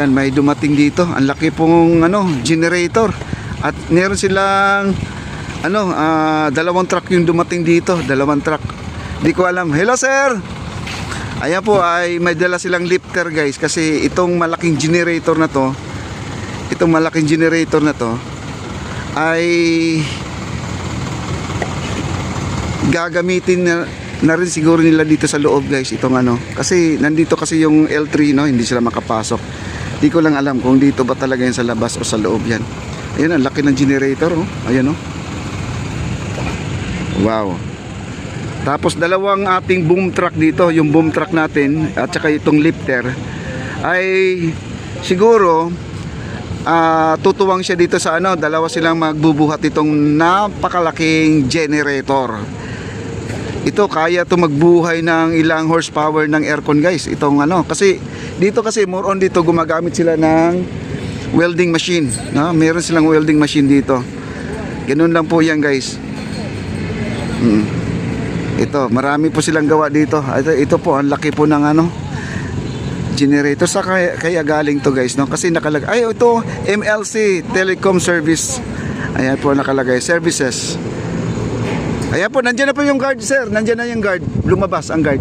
Ayan, may dumating dito. Ang laki pong generator. At meron silang dalawang truck yung dumating dito. Dalawang truck. Di ko alam. Hello sir! Ayan po ay may dala silang lifter guys. Kasi itong malaking generator na to, ay gagamitin na rin siguro nila dito sa loob guys. Itong kasi nandito kasi yung L3 hindi sila makapasok. Di ko lang alam kung dito ba talaga yan sa labas o sa loob yan. Ayan, ang laki ng generator Ayan wow. Tapos dalawang ating boom truck dito, yung boom truck natin at saka itong lifter ay siguro tutuwang siya dito sa dalawa silang magbubuhat itong napakalaking generator. Ito kaya to magbuhay ng ilang horsepower ng aircon guys. Itong kasi dito kasi more on dito gumagamit sila ng welding machine, meron silang welding machine dito. Ganun lang po yan guys. Ito, marami po silang gawa dito. Ito po, ang laki po ng generator. Sa kaya galing to guys, kasi nakalagay. Ay, ito, MLC, Telecom Service. Ayan po nakalagay, services. Ayan po, nandiyan na po yung guard sir. Nandiyan na yung guard. Lumabas ang guard.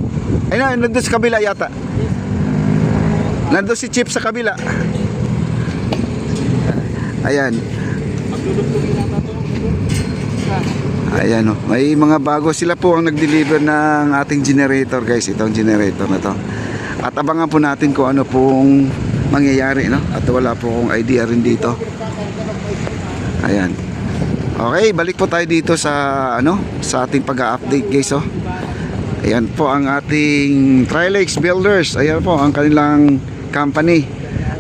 Ayun, nandun sa kabila yata. Nandun si Chief sa kabila. Ayan. Ayan may mga bago. Sila po ang nag-deliver ng ating generator guys. Itong generator na to. At abangan po natin kung ano pong mangyayari At wala po akong idea rin dito. Ayan. Okay, balik po tayo dito sa sa ating pag-update guys Ayan po ang ating Trilex Builders. Ayan po ang kanilang company.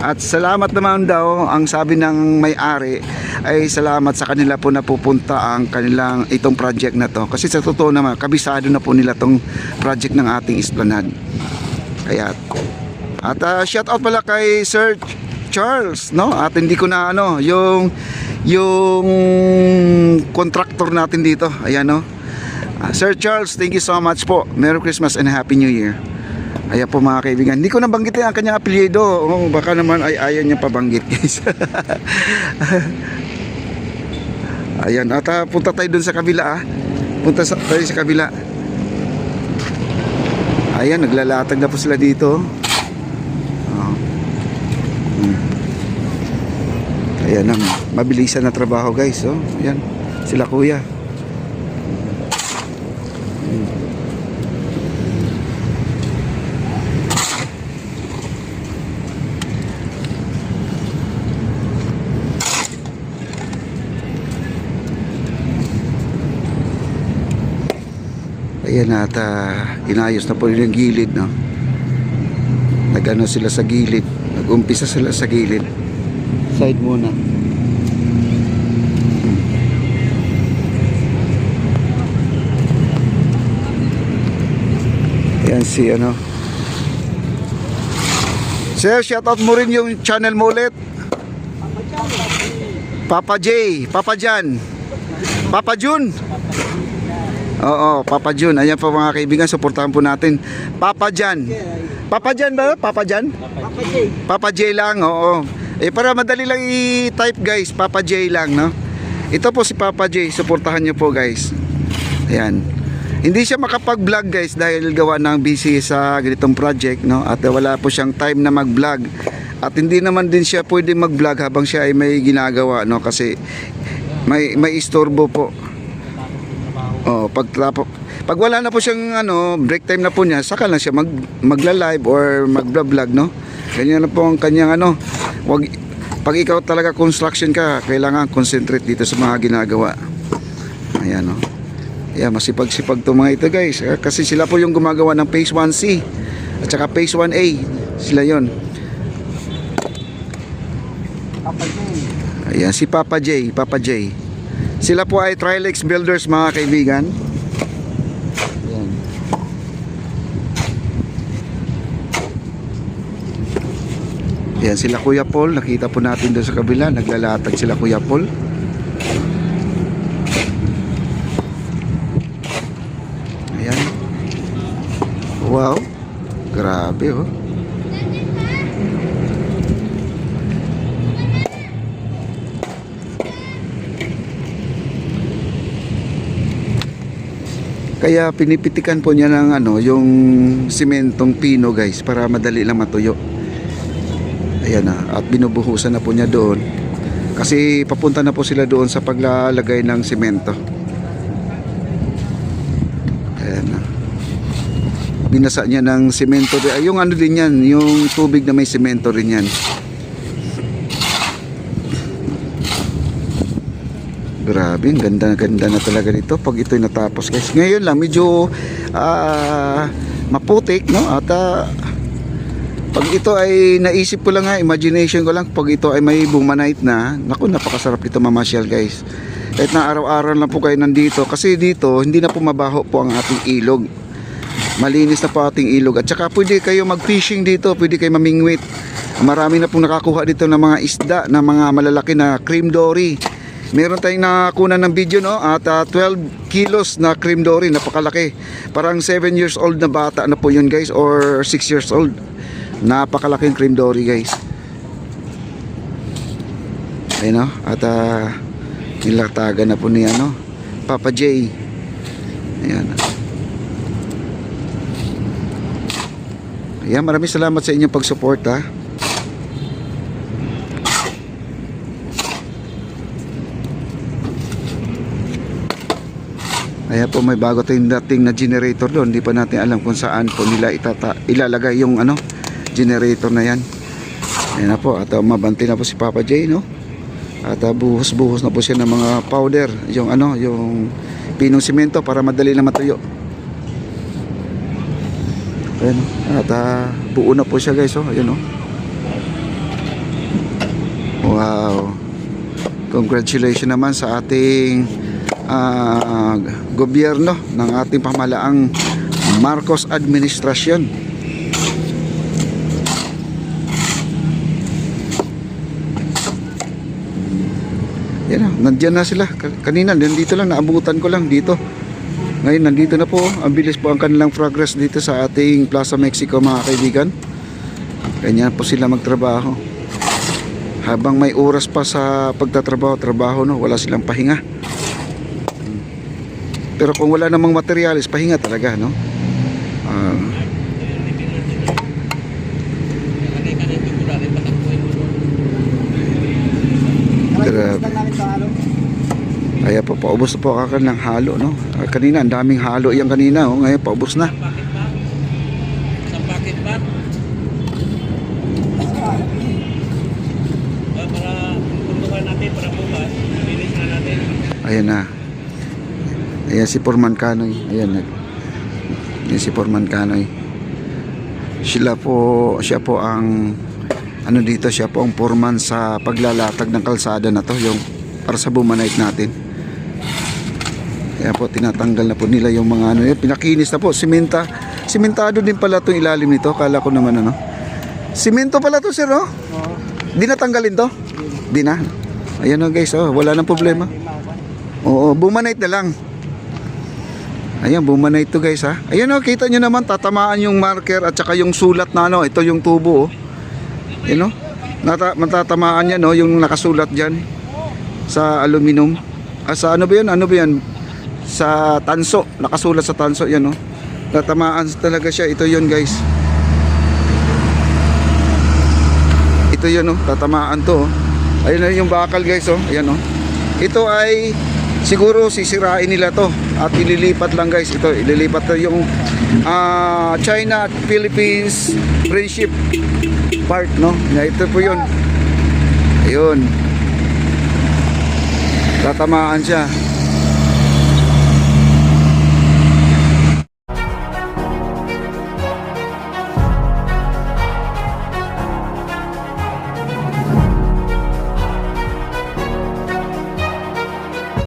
At salamat naman daw, ang sabi ng may-ari ay salamat sa kanila po napupunta ang kanilang itong project na to. Kasi sa totoo naman, kabisado na po nila tong project ng ating Esplanade. Kaya at shout out pala kay Sir Charles, At hindi ko na yung contractor natin dito. Ayan Sir Charles, thank you so much po. Merry Christmas and Happy New Year. Ayan po mga kaibigan. Hindi ko nabanggitin ang kanyang apelyido. Baka naman ay ayaw niya pabanggit guys. Ayan. At punta tayo dun sa kabila tayo sa kabila. Ayan, naglalatag na po sila dito. Ayan ang mabilisan na trabaho guys. Ayan. Sila kuya. Ayan at inayos na po yung gilid nag sila sa gilid, nag-umpisa sila sa gilid, side muna. Ayan si Sir, shoutout mo rin yung channel mo ulit. Papa J, Papa Jan, Papa Jun. Oo, Papa Jun. Ayan po mga kaibigan, suportahan po natin. Papa Jan. Papa Jan ba? Papa Jan? Papa J. Papa J lang, oo. Para madali lang i-type guys, Papa J lang, Ito po si Papa J, suportahan niyo po guys. Ayan. Hindi siya makapag-vlog guys dahil gawa ng busy sa ganitong project, At wala po siyang time na mag-vlog. At hindi naman din siya pwedeng mag-vlog habang siya ay may ginagawa, Kasi may istorbo po. Pag wala na po siyang break time na po niya, saka lang siya magla-live or mag-vlog, Ganyan na po ang kanyang pag ikaw talaga construction ka, kailangan concentrate dito sa mga ginagawa. Ayan Ayan, masipag-sipag to mga ito guys. Kasi sila po yung gumagawa ng phase 1C at saka phase 1A. Sila yon. Ayan, si Papa J. Sila po ay Trilex Builders mga kaibigan. Ayan. Ayan sila Kuya Paul. Nakita po natin doon sa kabila. Naglalatag sila Kuya Paul. Ayan. Wow. Grabe Kaya pinipitikan po niya ng ano, yung simentong pino guys, para madali lang matuyo. Ayan na, at binubuhusan na po niya doon. Kasi papunta na po sila doon sa paglalagay ng simento. Ayan na. Binasa niya ng simento. Yung ano din yan, yung tubig na may simento rin yan. Grabe, ang ganda na talaga nito pag ito'y natapos guys. Ngayon lang medyo maputik, no? At pag ito ay naisip ko lang nga, imagination ko lang, pag ito ay may bumanite na, naku, napakasarap dito mamasyal guys. Kahit na araw-araw lang po kayo nandito, kasi dito hindi na po mabaho po ang ating ilog. Malinis na po ating ilog. At saka pwede kayo mag-fishing dito, pwede kayo mamingwit. Marami na pong nakakuha dito ng mga isda, na mga malalaki na cream dory. Meron tayong nakunan ng video, no? At 12 kilos na cream dory, napakalaki. Parang 7 years old na bata na po yun guys, or 6 years old. Napakalaking cream dory guys. Ayun, no? At nilatagan na po ni ano, Papa J. Ayan. Ayan, maraming salamat sa inyong pag-support, ha. Kaya po may bago tayong dating na generator doon. Hindi pa natin alam kung saan po nila ilalagay yung ano, generator na yan. Ayan na po. At mabanti na po si Papa J, no? At buhos-buhos na po siya ng mga powder. Yung ano, yung pinong simento para madali na matuyo. Ayan, no? At buo na po siya guys, oh. Ayan, no? Wow. Congratulations naman sa ating gobyerno ng ating pamahalaang Marcos administrasyon. Yan na, nandiyan na sila. Kanina nandito lang, naabutan ko lang dito. Ngayon nandito na po. Ang bilis po ang kanilang progress dito sa ating Plaza Mexico mga kaibigan. Ganyan po sila magtrabaho. Habang may oras pa sa pagtatrabaho, no, wala silang pahinga. Pero kung wala namang materialis, pahinga talaga, no? Kaya po, paubos na po kakan ng halo, no? Kanina, ang daming halo yan kanina, oh. Ngayon, paubos na. Sa packet ba? Para puntukan natin, para bukas, finish na natin. Ayan na. Ayan si Foreman Kanoy. Ayan. Ayan si Foreman Kanoy. Siya po ang ano dito, siya po ang foreman sa paglalatag ng kalsada na to, yung para sa bumanite natin. Kaya po tinatanggal na po nila yung mga ano, pinakinis na po, simentado din pala itong ilalim nito. Kala ko naman ano. Simento pala to, sir, no? Di natanggalin to? Di na. Ayan o guys, oh, wala nang problema. Oo, bumanite na lang. Ayan, bumanite to guys, ha. Ayan o, kita nyo naman, tatamaan yung marker at saka yung sulat na ano, ito yung tubo, oh. Ayan o, matatamaan yan, oh, yung nakasulat dyan sa aluminum. Sa ano ba yan? Ano ba yan? Sa tanso, nakasulat sa tanso, yan, oh. Tatamaan talaga siya, ito yun guys. Ito yun, oh, tatamaan to, oh. Ayan na yung bakal guys, oh. Ayan, oh. Ito ay siguro sisirain nila to at ililipat lang guys. Ito ililipat to yung China at Philippines friendship part, no? Ito po yun. Ayun, tatamaan siya.